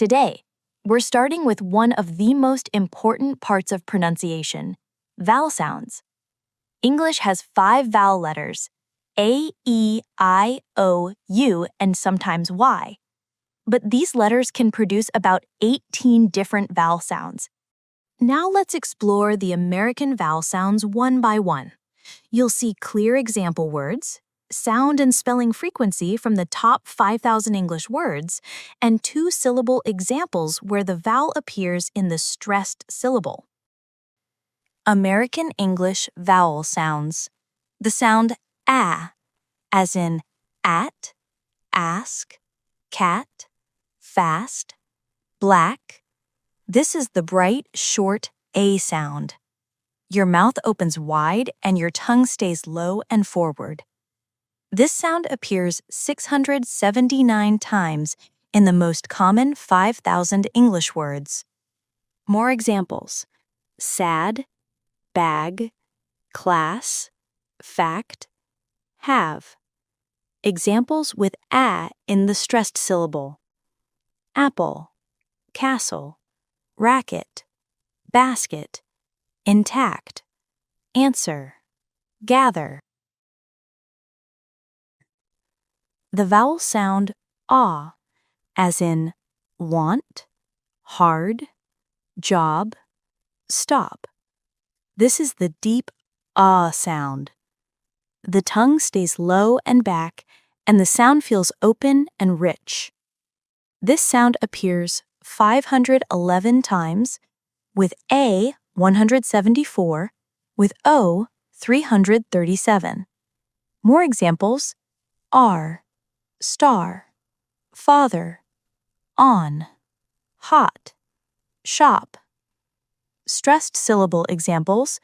Today, we're starting with one of the most important parts of pronunciation, vowel sounds. English has 5 vowel letters, A, E, I, O, U, and sometimes Y. But these letters can produce about 18 different vowel sounds. Now let's explore the American vowel sounds one by one. You'll see clear example words, sound and spelling frequency from the top 5,000 English words, and two-syllable examples where the vowel appears in the stressed syllable. American English vowel sounds. The sound a, as in at, ask, cat, fast, black. This is the bright, short A sound. Your mouth opens wide and your tongue stays low and forward. This sound appears 679 times in the most common 5,000 English words. More examples: sad, bag, class, fact, have. Examples with a in the stressed syllable: apple, castle, racket, basket, intact, answer, gather. The vowel sound ah, as in want, hard, job, stop. This is the deep ah sound. The tongue stays low and back, and the sound feels open and rich. This sound appears 511 times, with A 174, with O 337. More examples: are, star, father, on, hot, shop. Stressed syllable examples: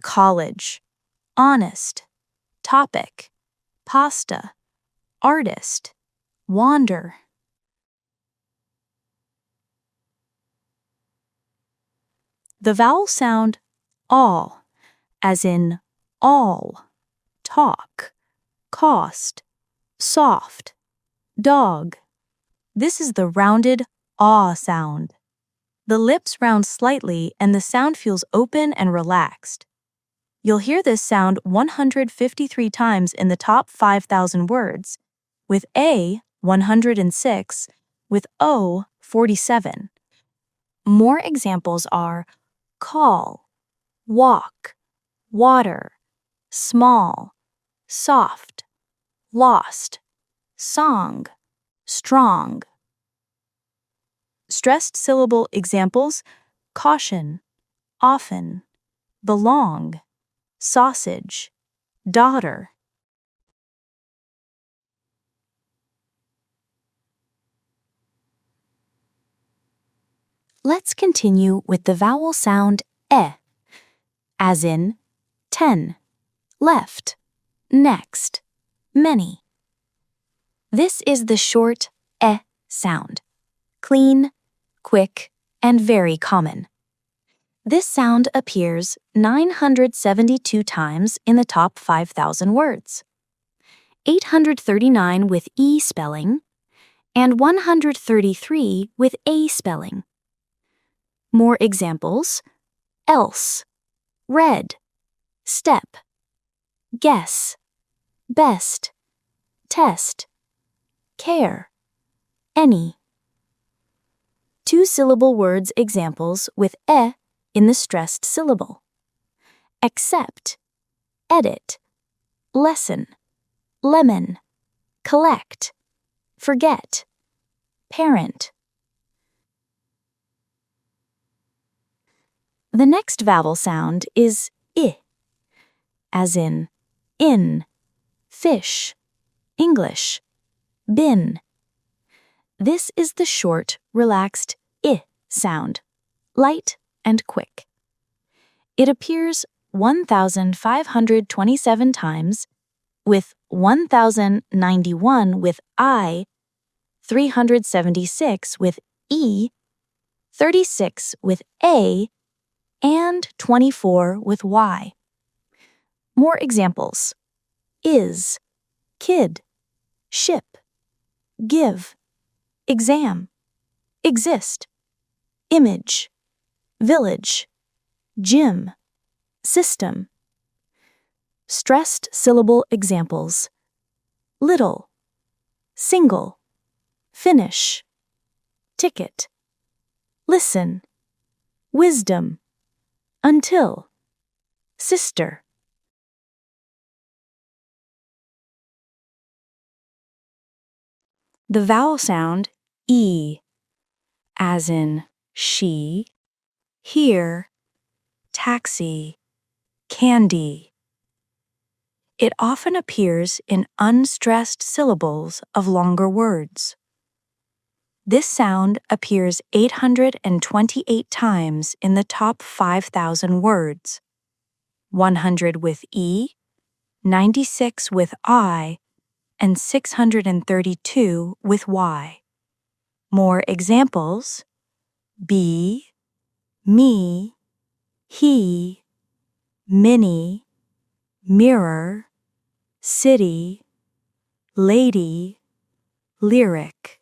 college, honest, topic, pasta, artist, wander. The vowel sound all, as in all, talk, cost, soft, dog. This is the rounded ah sound. The lips round slightly and the sound feels open and relaxed. You'll hear this sound 153 times in the top 5,000 words, with A 106, with O 47. More examples are call, walk, water, small, soft, lost, song, strong. Stressed syllable examples: caution, often, belong, sausage, daughter. Let's continue with the vowel sound e, as in 10, left, next, many. This is the short e sound, clean, quick, and very common. This sound appears 972 times in the top 5,000 words, 839 with E spelling, and 133 with A spelling. More examples: else, red, step, guess, best, test, care, any. Two-syllable words examples with e in the stressed syllable: accept, edit, lesson, lemon, collect, forget, parent. The next vowel sound is I, as in fish, English, bin. This is the short, relaxed I sound, light and quick. It appears 1,527 times, with 1,091 with I, 376 with E, 36 with A, and 24 with Y. More examples: is, kid, ship, give, exam, exist, image, village, gym, system. Stressed syllable examples: little, single, finish, ticket, listen, wisdom, until, sister. The vowel sound E, as in she, here, taxi, candy. It often appears in unstressed syllables of longer words. This sound appears 828 times in the top 5,000 words: 100 with E, 96 with I, and 632 with Y. More examples: be, me, he, mini, mirror, city, lady, lyric.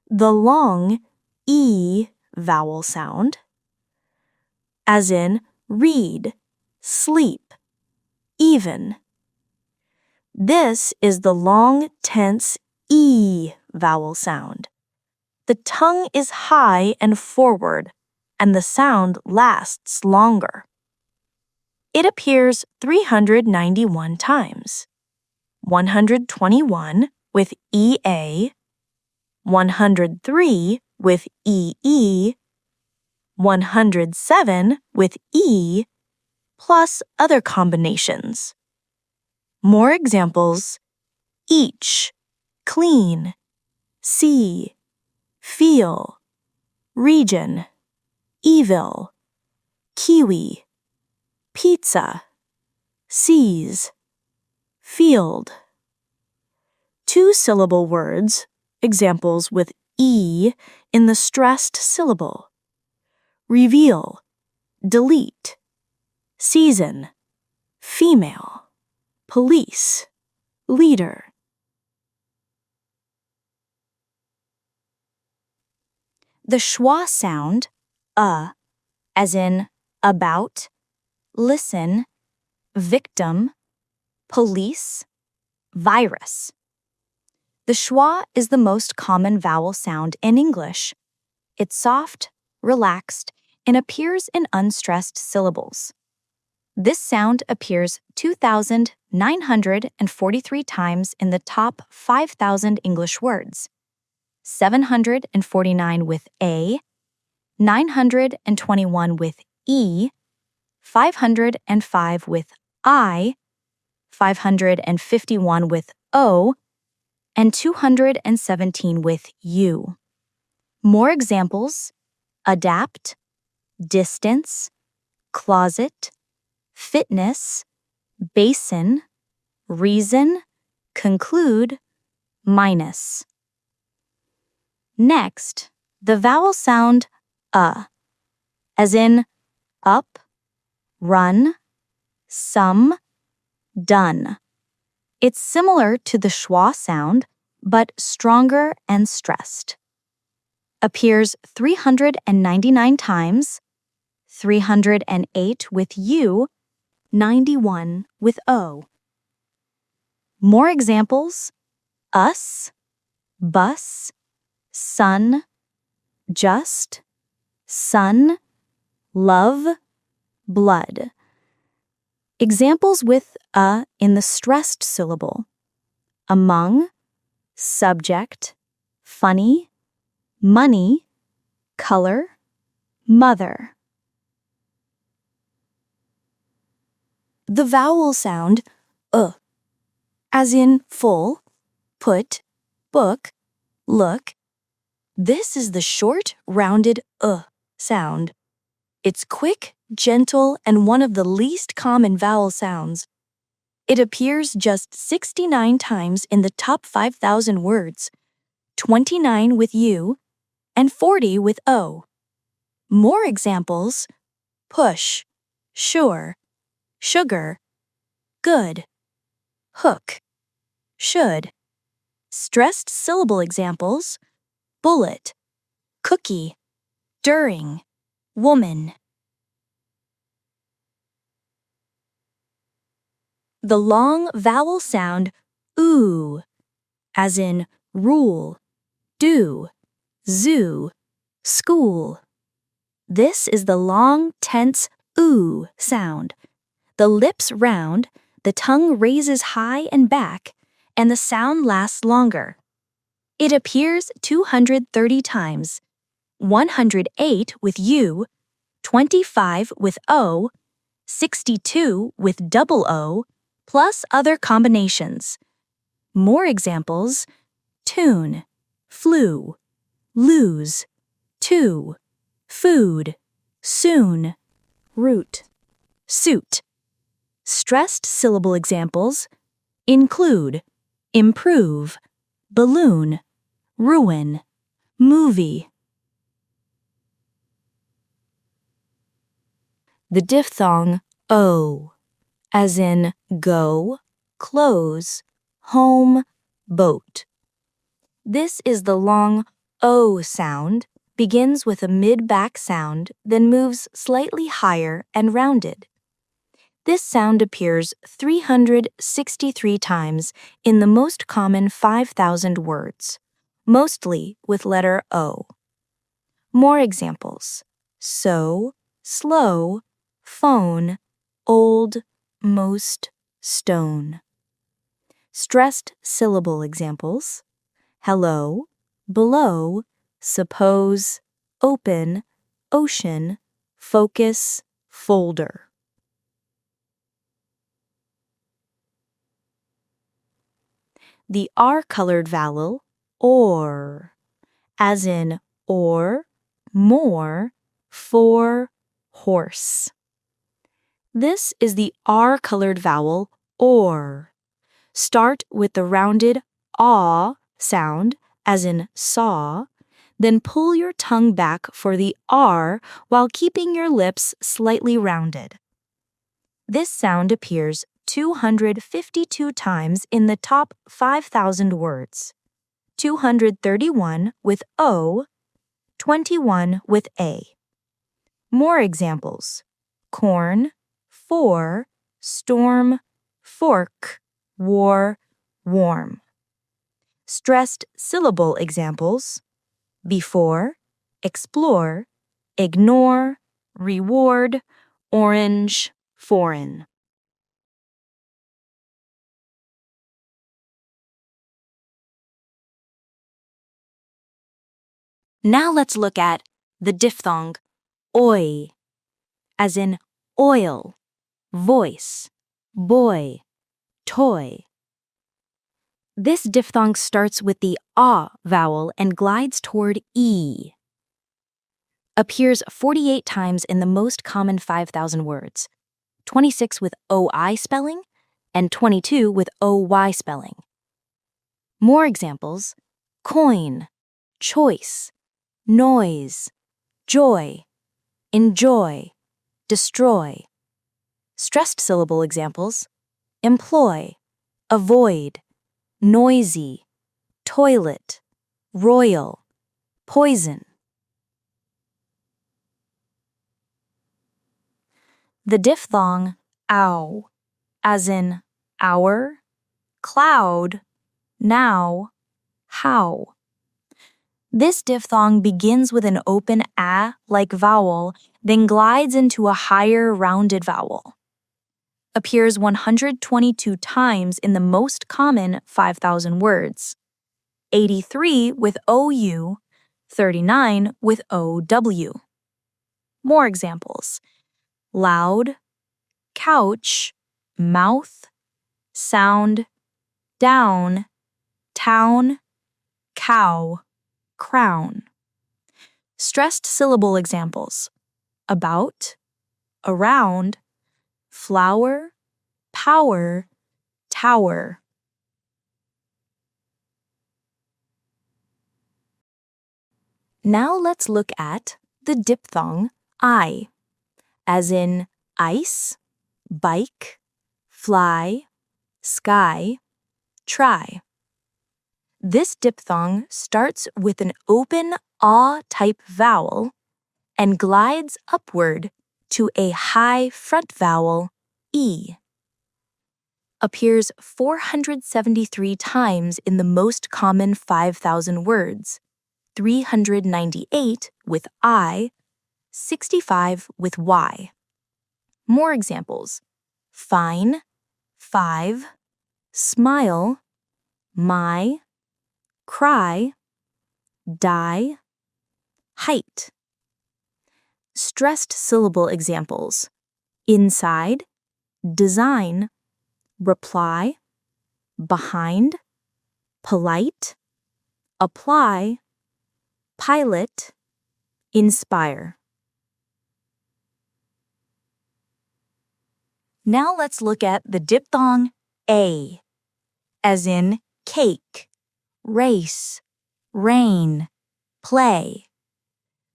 The long E vowel sound, as in read, sleep, even. This is the long, tense E vowel sound. The tongue is high and forward, and the sound lasts longer. It appears 391 times: 121 with EA, 103 with EE, 107 with E, plus other combinations. More examples: each, clean, see, feel, region, evil, kiwi, pizza, seize, field. Two-syllable words, examples with E in the stressed syllable: reveal, delete, season, female, police, leader. The schwa sound, as in about, listen, victim, police, virus. The schwa is the most common vowel sound in English. It's soft, relaxed, and appears in unstressed syllables. This sound appears 2,943 times in the top 5,000 English words: 749 with A, 921 with E, 505 with I, 551 with O, and 217 with U. More examples: adapt, distance, closet, fitness, basin, reason, conclude, minus. Next, the vowel sound as in up, run, some, done. It's similar to the schwa sound, but stronger and stressed. Appears 399 times: 308 with U, 91 with O. More examples: us, bus, sun, just, sun, love, blood. Examples with in the stressed syllable: among, subject, funny, money, color, mother. The vowel sound as in full, put, book, look. This is the short, rounded sound. It's quick, gentle, and one of the least common vowel sounds. It appears just 69 times in the top 5,000 words, 29 with U, and 40 with O. More examples: push, sure, sugar, good, hook, should, Stressed syllable examples: bullet, cookie, during, woman. The long vowel sound oo, as in rule, do, zoo, school. This is the long, tense oo sound. The lips round, the tongue raises high and back, and the sound lasts longer. It appears 230 times, 108 with U, 25 with O, 62 with double O, plus other combinations. More examples: tune, flew, lose, two, food, soon, root, suit. Stressed syllable examples include improve, balloon, ruin, movie. The diphthong O, as in go, close, home, boat. This is the long O sound, begins with a mid-back sound, then moves slightly higher and rounded. This sound appears 363 times in the most common 5,000 words, mostly with letter O. More examples: so, slow, phone, old, most, stone. Stressed syllable examples: hello, below, suppose, open, ocean, focus, folder. The R-colored vowel, or, as in or, more, for, horse. This is the R-colored vowel, or. Start with the rounded aw sound, as in saw, then pull your tongue back for the R while keeping your lips slightly rounded. This sound appears 252 times in the top 5,000 words, 231 with O, 21 with A. More examples: corn, for, storm, fork, war, warm. Stressed syllable examples: before, explore, ignore, reward, orange, foreign. Now let's look at the diphthong oi, as in oil, voice, boy, toy. This diphthong starts with the ah vowel and glides toward e. Appears 48 times in the most common 5,000 words, 26 with oi spelling and 22 with oy spelling. More examples: coin, choice, noise, joy, enjoy, destroy. Stressed syllable examples: employ, avoid, noisy, toilet, royal, poison. The diphthong ow, as in hour, cloud, now, how. This diphthong begins with an open a-like vowel, then glides into a higher rounded vowel. Appears 122 times in the most common 5,000 words, 83 with OU, 39 with OW. More examples: loud, couch, mouth, sound, down, town, cow, crown. Stressed syllable examples: about, around, flower, power, tower. Now let's look at the diphthong I, as in ice, bike, fly, sky, try. This diphthong starts with an open ah-type vowel and glides upward to a high front vowel, e. Appears 473 times in the most common 5,000 words, 398 with I, 65 with Y. More examples: fine, five, smile, my, cry, die, height. Stressed syllable examples: inside, design, reply, behind, polite, apply, pilot, inspire. Now let's look at the diphthong A, as in cake, race, rain, play.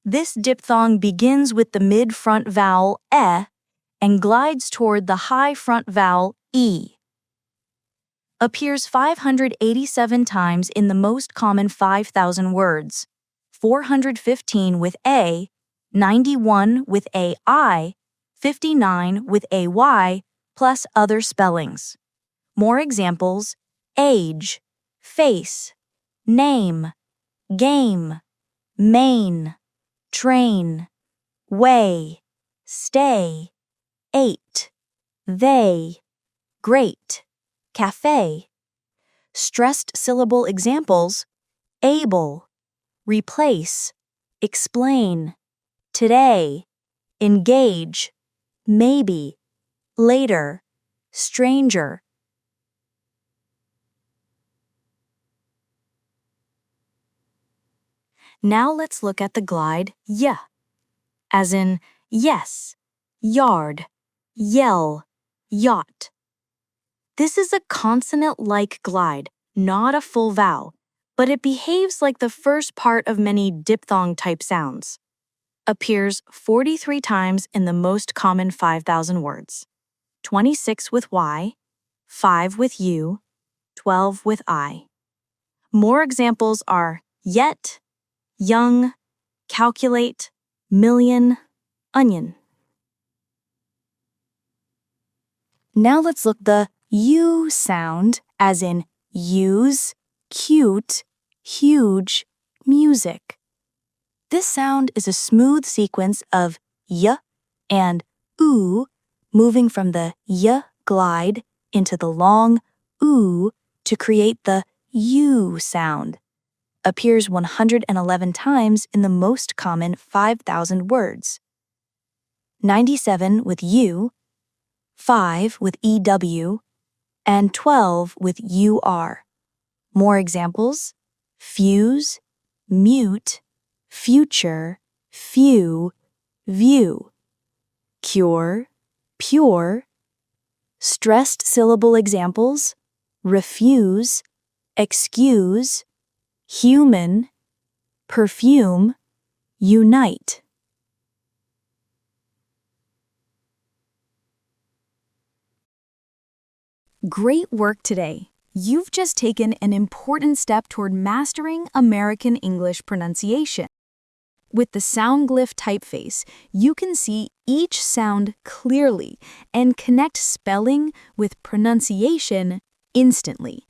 This diphthong begins with the mid-front vowel e and glides toward the high front vowel e. Appears 587 times in the most common 5,000 words, 415 with a, 91 with ai, 59 with ay, plus other spellings. More examples: age, face, name, game, main, train, way, stay, ate, they, great, cafe. Stressed syllable examples: able, replace, explain, today, engage, maybe, later, stranger. Now let's look at the glide y, as in yes, yard, yell, yacht. This is a consonant-like glide, not a full vowel, but it behaves like the first part of many diphthong-type sounds. Appears 43 times in the most common 5,000 words, 26 with y, 5 with u, 12 with I. More examples are yet, young, calculate, million, onion. Now let's look the U sound, as in use, cute, huge, music. This sound is a smooth sequence of y and oo, moving from the y glide into the long oo to create the U sound. Appears 111 times in the most common 5,000 words, 97 with U, 5 with EW, and 12 with UR. More examples: fuse, mute, future, few, view. Cure, pure. Stressed syllable examples: refuse, excuse, human, perfume, unite. Great work today! You've just taken an important step toward mastering American English pronunciation. With the sound glyph typeface, you can see each sound clearly and connect spelling with pronunciation instantly.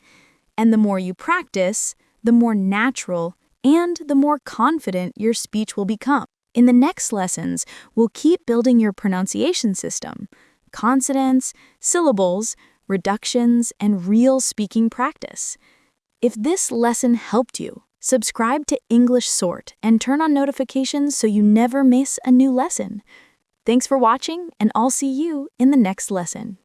And the more you practice, the more natural and the more confident your speech will become. In the next lessons, we'll keep building your pronunciation system, consonants, syllables, reductions, and real speaking practice. If this lesson helped you, subscribe to English Sort and turn on notifications so you never miss a new lesson. Thanks for watching, and I'll see you in the next lesson.